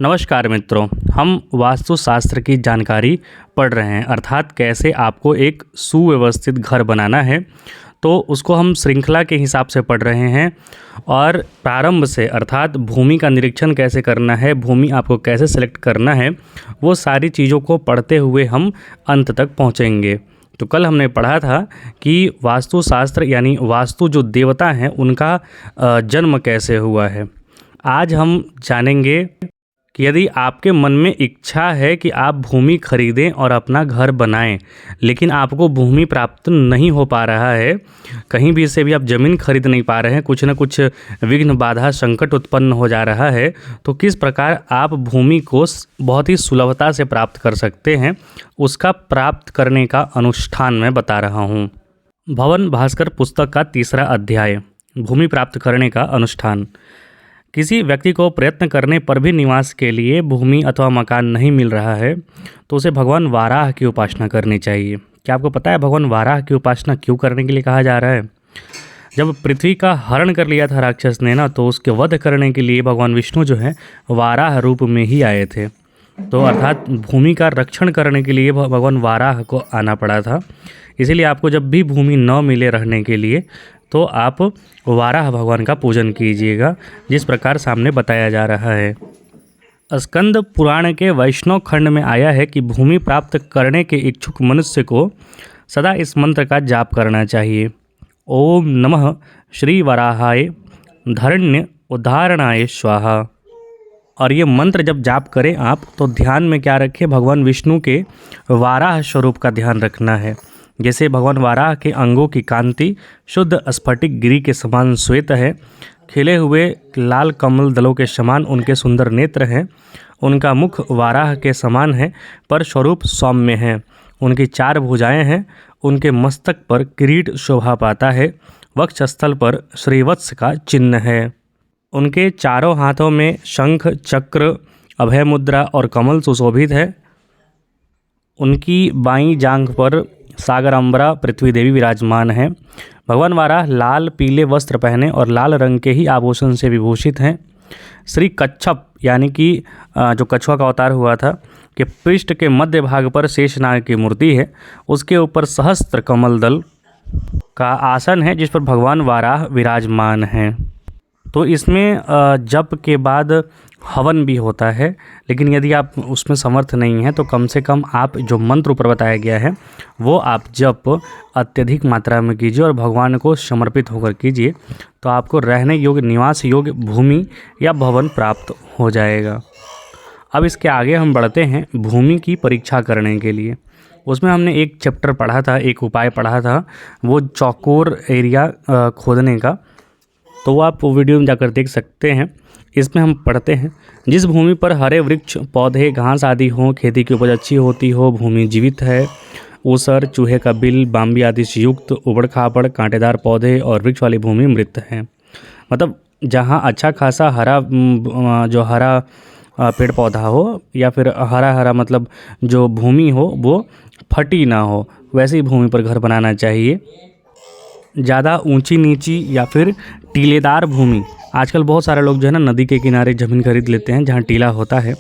नमस्कार मित्रों, हम वास्तुशास्त्र की जानकारी पढ़ रहे हैं, अर्थात कैसे आपको एक सुव्यवस्थित घर बनाना है। तो उसको हम श्रृंखला के हिसाब से पढ़ रहे हैं और प्रारंभ से अर्थात भूमि का निरीक्षण कैसे करना है, भूमि आपको कैसे सेलेक्ट करना है, वो सारी चीज़ों को पढ़ते हुए हम अंत तक पहुँचेंगे। तो कल हमने पढ़ा था कि वास्तुशास्त्र यानी वास्तु जो देवता हैं उनका जन्म कैसे हुआ है। आज हम जानेंगे कि यदि आपके मन में इच्छा है कि आप भूमि खरीदें और अपना घर बनाएं, लेकिन आपको भूमि प्राप्त नहीं हो पा रहा है, कहीं भी से भी आप ज़मीन खरीद नहीं पा रहे हैं, कुछ न कुछ विघ्न बाधा संकट उत्पन्न हो जा रहा है, तो किस प्रकार आप भूमि को बहुत ही सुलभता से प्राप्त कर सकते हैं, उसका प्राप्त करने का अनुष्ठान मैं बता रहा हूँ। भवन भास्कर पुस्तक का 3रा अध्याय, भूमि प्राप्त करने का अनुष्ठान। किसी व्यक्ति को प्रयत्न करने पर भी निवास के लिए भूमि अथवा मकान नहीं मिल रहा है तो उसे भगवान वाराह की उपासना करनी चाहिए। क्या आपको पता है भगवान वाराह की उपासना क्यों करने के लिए कहा जा रहा है? जब पृथ्वी का हरण कर लिया था राक्षस ने ना, तो उसके वध करने के लिए भगवान विष्णु जो है वाराह रूप में ही आए थे। तो अर्थात भूमि का रक्षण करने के लिए भगवान वाराह को आना पड़ा था। इसीलिए आपको जब भी भूमि न मिले रहने के लिए तो आप वाराह भगवान का पूजन कीजिएगा, जिस प्रकार सामने बताया जा रहा है। स्कंद पुराण के वैष्णव खंड में आया है कि भूमि प्राप्त करने के इच्छुक मनुष्य को सदा इस मंत्र का जाप करना चाहिए। ओम नमः श्री वराहाय धरण्य उद्धारणाय स्वाहा। और ये मंत्र जब जाप करें आप तो ध्यान में क्या रखें, भगवान विष्णु के वाराह स्वरूप का ध्यान रखना है। जैसे भगवान वाराह के अंगों की कांति शुद्ध स्फटिक गिरी के समान श्वेत है, खिले हुए लाल कमल दलों के समान उनके सुंदर नेत्र हैं, उनका मुख वाराह के समान है पर स्वरूप सौम्य है, उनकी 4 भुजाएं हैं, उनके मस्तक पर किरीट शोभा पाता है, वक्षस्थल पर श्रीवत्स का चिन्ह है, उनके चारों हाथों में शंख चक्र अभय मुद्रा और कमल सुशोभित है, उनकी बाईं जांघ पर सागरंबरा पृथ्वी देवी विराजमान है। भगवान वाराह लाल पीले वस्त्र पहने और लाल रंग के ही आभूषण से विभूषित हैं। श्री कच्छप यानी कि जो कछुआ का अवतार हुआ था कि पृष्ठ के मध्य भाग पर शेषनाग की मूर्ति है, उसके ऊपर सहस्त्र कमल दल का आसन है जिस पर भगवान वाराह विराजमान हैं। तो इसमें जप के बाद हवन भी होता है, लेकिन यदि आप उसमें समर्थ नहीं हैं तो कम से कम आप जो मंत्र ऊपर बताया गया है वो आप जप अत्यधिक मात्रा में कीजिए और भगवान को समर्पित होकर कीजिए, तो आपको रहने योग्य निवास योग्य भूमि या भवन प्राप्त हो जाएगा। अब इसके आगे हम बढ़ते हैं भूमि की परीक्षा करने के लिए। उसमें हमने एक चैप्टर पढ़ा था, एक उपाय पढ़ा था, वो चौकोर एरिया खोदने का, तो वो आप वीडियो में जाकर देख सकते हैं। इसमें हम पढ़ते हैं, जिस भूमि पर हरे वृक्ष पौधे घास आदि हों, खेती की उपज अच्छी होती हो, भूमि जीवित है, ऊसर चूहे का बिल बाम्बी आदि से युक्त उबड़ खाबड़ कांटेदार पौधे और वृक्ष वाली भूमि मृत है। मतलब जहाँ अच्छा खासा हरा जो हरा पेड़ पौधा हो या फिर हरा हरा मतलब जो भूमि हो वो फटी ना हो, वैसी भूमि पर घर बनाना चाहिए। ज़्यादा ऊंची नीची या फिर टीलेदार भूमि, आजकल बहुत सारे लोग जो है ना नदी के किनारे ज़मीन खरीद लेते हैं जहाँ टीला होता है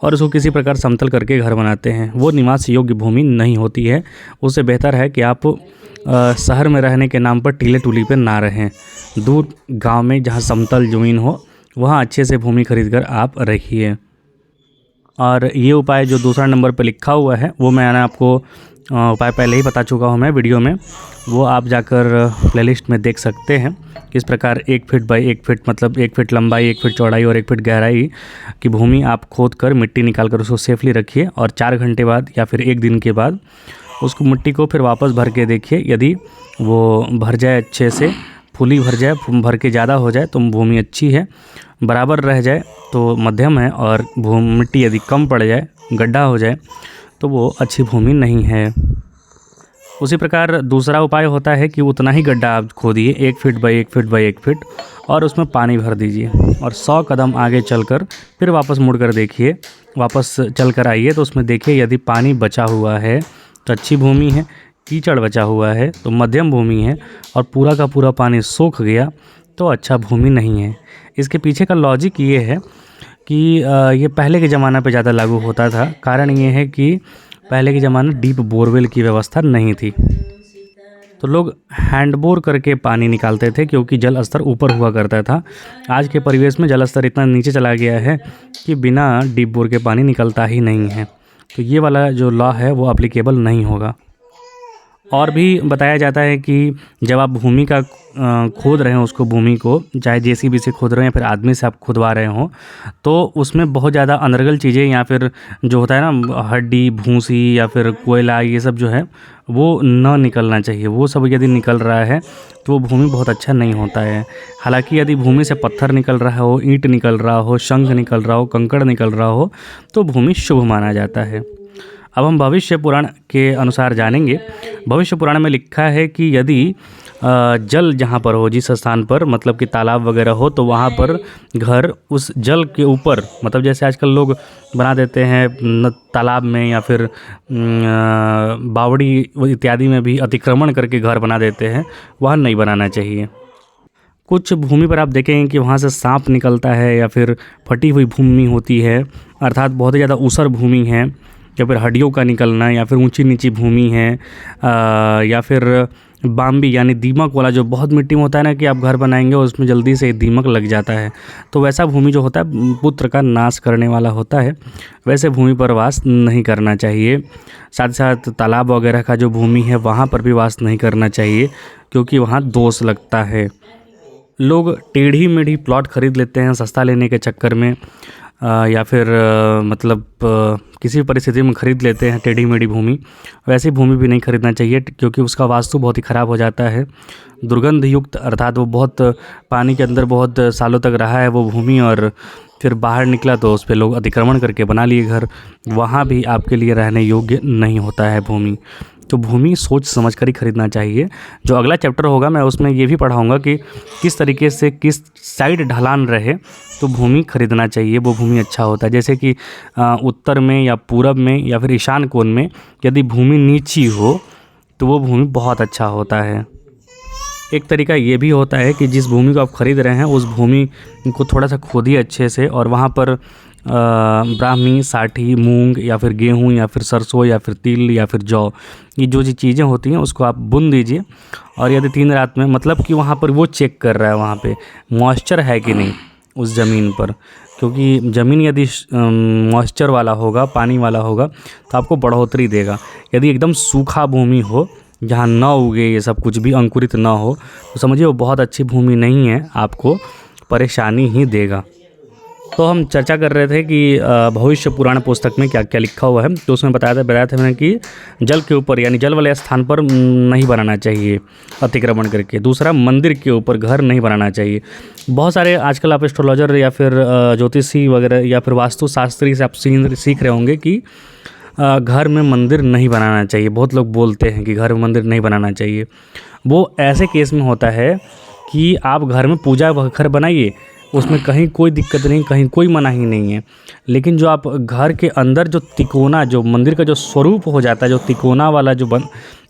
और उसको किसी प्रकार समतल करके घर बनाते हैं, वो निवास योग्य भूमि नहीं होती है। उससे बेहतर है कि आप शहर में रहने के नाम पर टीले टूली पर ना रहें, दूर गांव में जहाँ समतल ज़मीन हो वहाँ अच्छे से भूमि खरीद कर आप रखिए। और ये उपाय जो 2रा नंबर पर लिखा हुआ है वो मैंने आपको उपाय पहले ही बता चुका हूँ मैं वीडियो में, वो आप जाकर प्लेलिस्ट में देख सकते हैं। किस प्रकार 1 फीट बाई 1 फीट मतलब 1 फीट लंबाई 1 फीट चौड़ाई और 1 फीट गहराई की भूमि आप खोद कर मिट्टी निकाल कर उसको सेफली रखिए और 4 घंटे बाद या फिर 1 दिन के बाद उसको मिट्टी को फिर वापस भर के देखिए। यदि वो भर जाए अच्छे से, फुली भर जाए, भर के ज़्यादा हो जाए तो भूमि अच्छी है, बराबर रह जाए तो मध्यम है, और मिट्टी यदि कम पड़ जाए, गड्ढा हो जाए तो वो अच्छी भूमि नहीं है। उसी प्रकार 2रा उपाय होता है कि उतना ही गड्ढा आप खोदिए 1 feet by 1 feet by 1 feet और उसमें पानी भर दीजिए और 100 कदम आगे चलकर फिर वापस मुड़कर देखिए, वापस चलकर आइए तो उसमें देखिए यदि पानी बचा हुआ है तो अच्छी भूमि है, कीचड़ बचा हुआ है तो मध्यम भूमि है, और पूरा का पूरा पानी सूख गया तो अच्छा भूमि नहीं है। इसके पीछे का लॉजिक ये है कि ये पहले के ज़माना पे ज़्यादा लागू होता था। कारण ये है कि पहले के ज़माने डीप बोरवेल की व्यवस्था नहीं थी, तो लोग हैंड बोर करके पानी निकालते थे क्योंकि जल स्तर ऊपर हुआ करता था। आज के परिवेश में जल स्तर इतना नीचे चला गया है कि बिना डीप बोर के पानी निकलता ही नहीं है, तो ये वाला जो लॉ है वो एप्लीकेबल नहीं होगा। और भी बताया जाता है कि जब आप भूमि का खोद रहे हो, उसको भूमि को चाहे जेसीबी से खोद रहे हो या फिर आदमी से आप खुदवा रहे हो, तो उसमें बहुत ज़्यादा अनर्गल चीज़ें या फिर जो होता है ना हड्डी, भूसी या फिर कोयला, ये सब जो है वो ना निकलना चाहिए। वो सब यदि निकल रहा है तो वो भूमि बहुत अच्छा नहीं होता है। हालांकि यदि भूमि से पत्थर निकल रहा हो, ईंट निकल रहा हो, शंख निकल रहा हो, कंकड़ निकल रहा हो, तो भूमि शुभ माना जाता है। अब हम भविष्य पुराण के अनुसार जानेंगे। भविष्य पुराण में लिखा है कि यदि जल जहाँ पर हो, जिस स्थान पर मतलब कि तालाब वगैरह हो, तो वहाँ पर घर उस जल के ऊपर, मतलब जैसे आजकल लोग बना देते हैं तालाब में या फिर बावड़ी इत्यादि में भी अतिक्रमण करके घर बना देते हैं, वहाँ नहीं बनाना चाहिए। कुछ भूमि पर आप देखेंगे कि वहाँ से सांप निकलता है या फिर फटी हुई भूमि होती है, अर्थात बहुत ही ज़्यादा ऊसर भूमि है, या फिर हड्डियों का निकलना, या फिर ऊंची नीची भूमि है, या फिर बाम्बी यानी दीमक वाला, जो बहुत मिट्टी में होता है ना कि आप घर बनाएंगे और उसमें जल्दी से दीमक लग जाता है, तो वैसा भूमि जो होता है पुत्र का नाश करने वाला होता है, वैसे भूमि पर वास नहीं करना चाहिए। साथ साथ तालाब वगैरह का जो भूमि है वहाँ पर भी वास नहीं करना चाहिए, क्योंकि वहाँ दोष लगता है। लोग टेढ़ी मेढ़ी प्लॉट खरीद लेते हैं सस्ता लेने के चक्कर में, या फिर मतलब किसी भी परिस्थिति में खरीद लेते हैं टेढ़ी मेढ़ी भूमि। वैसी भूमि भी नहीं खरीदना चाहिए, क्योंकि उसका वास्तु बहुत ही ख़राब हो जाता है। दुर्गंध युक्त, अर्थात वो बहुत पानी के अंदर बहुत सालों तक रहा है वो भूमि, और फिर बाहर निकला तो उस पर लोग अतिक्रमण करके बना लिए घर, वहाँ भी आपके लिए रहने योग्य नहीं होता है भूमि। तो भूमि सोच समझ कर ही खरीदना चाहिए। जो अगला चैप्टर होगा मैं उसमें ये भी पढ़ाऊँगा कि किस तरीके से किस साइड ढलान रहे तो भूमि खरीदना चाहिए, वो भूमि अच्छा होता है। जैसे कि उत्तर में या पूरब में या फिर ईशान कोण में यदि भूमि नीची हो तो वो भूमि बहुत अच्छा होता है। एक तरीका ये भी होता है कि जिस भूमि को आप खरीद रहे हैं उस भूमि को थोड़ा सा खोदिए अच्छे से, और वहाँ पर ब्राह्मी, साठी, मूंग या फिर गेहूँ या फिर सरसों या फिर तिल या फिर जौ, ये जो चीज़ें होती हैं उसको आप बुन दीजिए। और यदि 3 रात में, मतलब कि वहाँ पर वो चेक कर रहा है वहाँ पे मॉइस्चर है कि नहीं उस ज़मीन पर, क्योंकि ज़मीन यदि मॉइस्चर वाला होगा, पानी वाला होगा, तो आपको बढ़ोतरी देगा। यदि एकदम सूखा भूमि हो जहाँ ना उगे, ये सब कुछ भी अंकुरित ना हो, तो समझिए वो बहुत अच्छी भूमि नहीं है, आपको परेशानी ही देगा। तो हम चर्चा कर रहे थे कि भविष्य पुराण पुस्तक में क्या क्या लिखा हुआ है। तो उसमें बताया था मैंने कि जल के ऊपर यानी जल वाले स्थान पर नहीं बनाना चाहिए अतिक्रमण करके। दूसरा, मंदिर के ऊपर घर नहीं बनाना चाहिए। बहुत सारे आजकल आप एस्ट्रोलॉजर या फिर ज्योतिषी वगैरह या फिर वास्तुशास्त्री से आप सीख रहे होंगे कि घर में मंदिर नहीं बनाना चाहिए। बहुत लोग बोलते हैं कि घर में मंदिर नहीं बनाना चाहिए। वो ऐसे केस में होता है कि आप घर में पूजा घर बनाइए, उसमें कहीं कोई दिक्कत नहीं, कहीं कोई मनाही नहीं है। लेकिन जो आप घर के अंदर जो तिकोना, जो मंदिर का जो स्वरूप हो जाता है, जो तिकोना वाला जो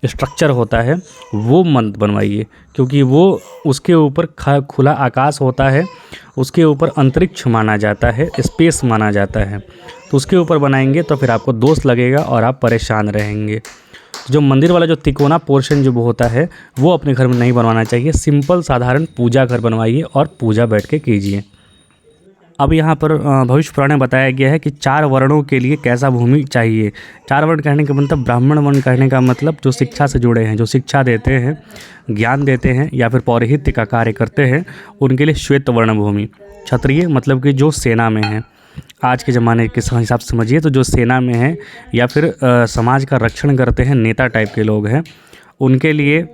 स्ट्रक्चर होता है, वो मत बनवाइए, क्योंकि वो उसके ऊपर खुला आकाश होता है, उसके ऊपर अंतरिक्ष माना जाता है, स्पेस माना जाता है। तो उसके ऊपर बनाएंगे तो फिर आपको दोष लगेगा और आप परेशान रहेंगे। जो मंदिर वाला जो तिकोना पोर्शन जो होता है वो अपने घर में नहीं बनवाना चाहिए। सिंपल साधारण पूजा घर बनवाइए और पूजा बैठ के कीजिए। अब यहाँ पर भविष्य पुराण में बताया गया है कि 4 वर्णों के लिए कैसा भूमि चाहिए। 4 वर्ण कहने का मतलब, ब्राह्मण वर्ण कहने का मतलब जो शिक्षा से जुड़े हैं, जो शिक्षा देते हैं, ज्ञान देते हैं या फिर पौरोहित्य का कार्य करते हैं, उनके लिए श्वेत वर्ण भूमि। क्षत्रिय मतलब कि जो सेना में है, आज के ज़माने के हिसाब से समझिए तो जो सेना में है या फिर समाज का रक्षण करते हैं, नेता टाइप के लोग हैं, उनके लिए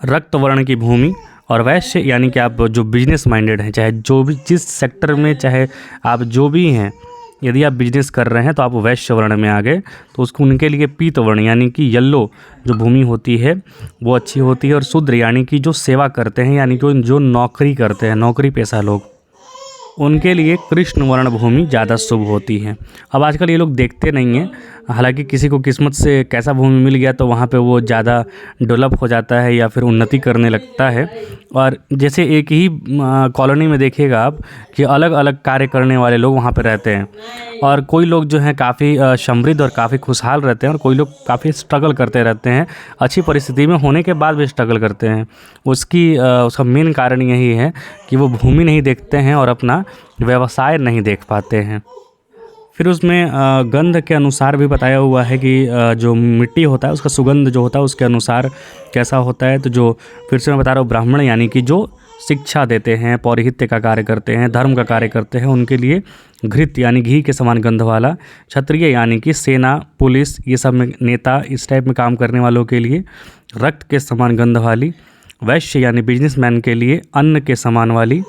रक्त वर्ण की भूमि। और वैश्य यानी कि आप जो बिजनेस माइंडेड हैं, चाहे जो भी जिस सेक्टर में चाहे आप जो भी हैं, यदि आप बिजनेस कर रहे हैं तो आप वैश्य वर्ण में आ गए, तो उसको उनके लिए पीत वर्ण यानी कि येलो जो भूमि होती है वो अच्छी होती है। और शूद्र यानी कि जो सेवा करते हैं, यानी कि जो नौकरी करते हैं, नौकरी पेशा लोग, उनके लिए कृष्ण वर्ण भूमि ज़्यादा शुभ होती है। अब आजकल ये लोग देखते नहीं हैं, हालांकि किसी को किस्मत से कैसा भूमि मिल गया तो वहाँ पे वो ज़्यादा डेवलप हो जाता है या फिर उन्नति करने लगता है। और जैसे एक ही कॉलोनी में देखिएगा आप कि अलग अलग कार्य करने वाले लोग वहाँ पे रहते हैं, और कोई लोग जो हैं काफ़ी समृद्ध और काफ़ी खुशहाल रहते हैं, और कोई लोग काफ़ी स्ट्रगल करते रहते हैं, अच्छी परिस्थिति में होने के बाद भी स्ट्रगल करते हैं। उसका मेन कारण यही है कि वो भूमि नहीं देखते हैं और अपना व्यवसाय नहीं देख पाते हैं। फिर उसमें गंध के अनुसार भी बताया हुआ है कि जो मिट्टी होता है उसका सुगंध जो होता है उसके अनुसार कैसा होता है। तो जो फिर से मैं बता रहा हूँ, ब्राह्मण यानी कि जो शिक्षा देते हैं, पौरोहित्य का कार्य करते हैं, धर्म का कार्य करते हैं, उनके लिए घृत यानी घी के समान गंध वाला। क्षत्रिय यानी कि सेना, पुलिस, ये सब में नेता, इस टाइप में काम करने वालों के लिए रक्त के समान गंध वाली। वैश्य यानी बिजनेसमैन के लिए अन्न के समान वाली,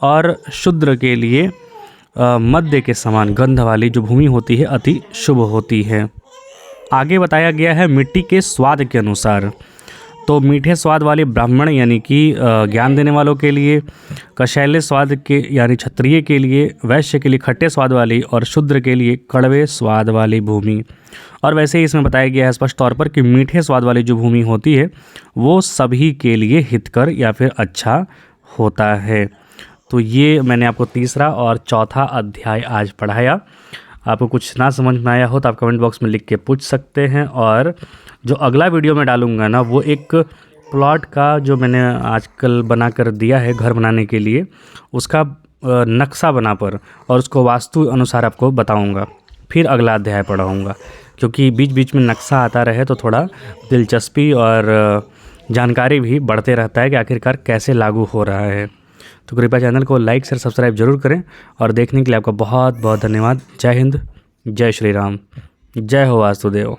और शूद्र के लिए मध्य के समान गंध वाली जो भूमि होती है अति शुभ होती है। आगे बताया गया है मिट्टी के स्वाद के अनुसार। तो मीठे स्वाद वाले ब्राह्मण यानी कि ज्ञान देने वालों के लिए, कषैले स्वाद के यानी क्षत्रिय के लिए, वैश्य के लिए खट्टे स्वाद वाली, और शूद्र के लिए कड़वे स्वाद वाली भूमि। और वैसे ही इसमें बताया गया है स्पष्ट तौर पर कि मीठे स्वाद वाली जो भूमि होती है वो सभी के लिए हितकर या फिर अच्छा होता है। तो ये मैंने आपको तीसरा और चौथा अध्याय आज पढ़ाया। आपको कुछ ना समझ में आया हो तो आप कमेंट बॉक्स में लिख के पूछ सकते हैं। और जो अगला वीडियो मैं डालूँगा ना, वो एक प्लॉट का जो मैंने आजकल बना कर दिया है घर बनाने के लिए, उसका नक्शा बना पर और उसको वास्तु अनुसार आपको बताऊँगा। फिर अगला अध्याय पढ़ाऊँगा, क्योंकि बीच बीच में नक्शा आता रहे तो थोड़ा दिलचस्पी और जानकारी भी बढ़ते रहता है कि आखिरकार कैसे लागू हो रहा है। तो कृपया चैनल को लाइक शेयर सब्सक्राइब जरूर करें, और देखने के लिए आपका बहुत बहुत धन्यवाद। जय हिंद, जय श्री राम, जय हो वास्तुदेव।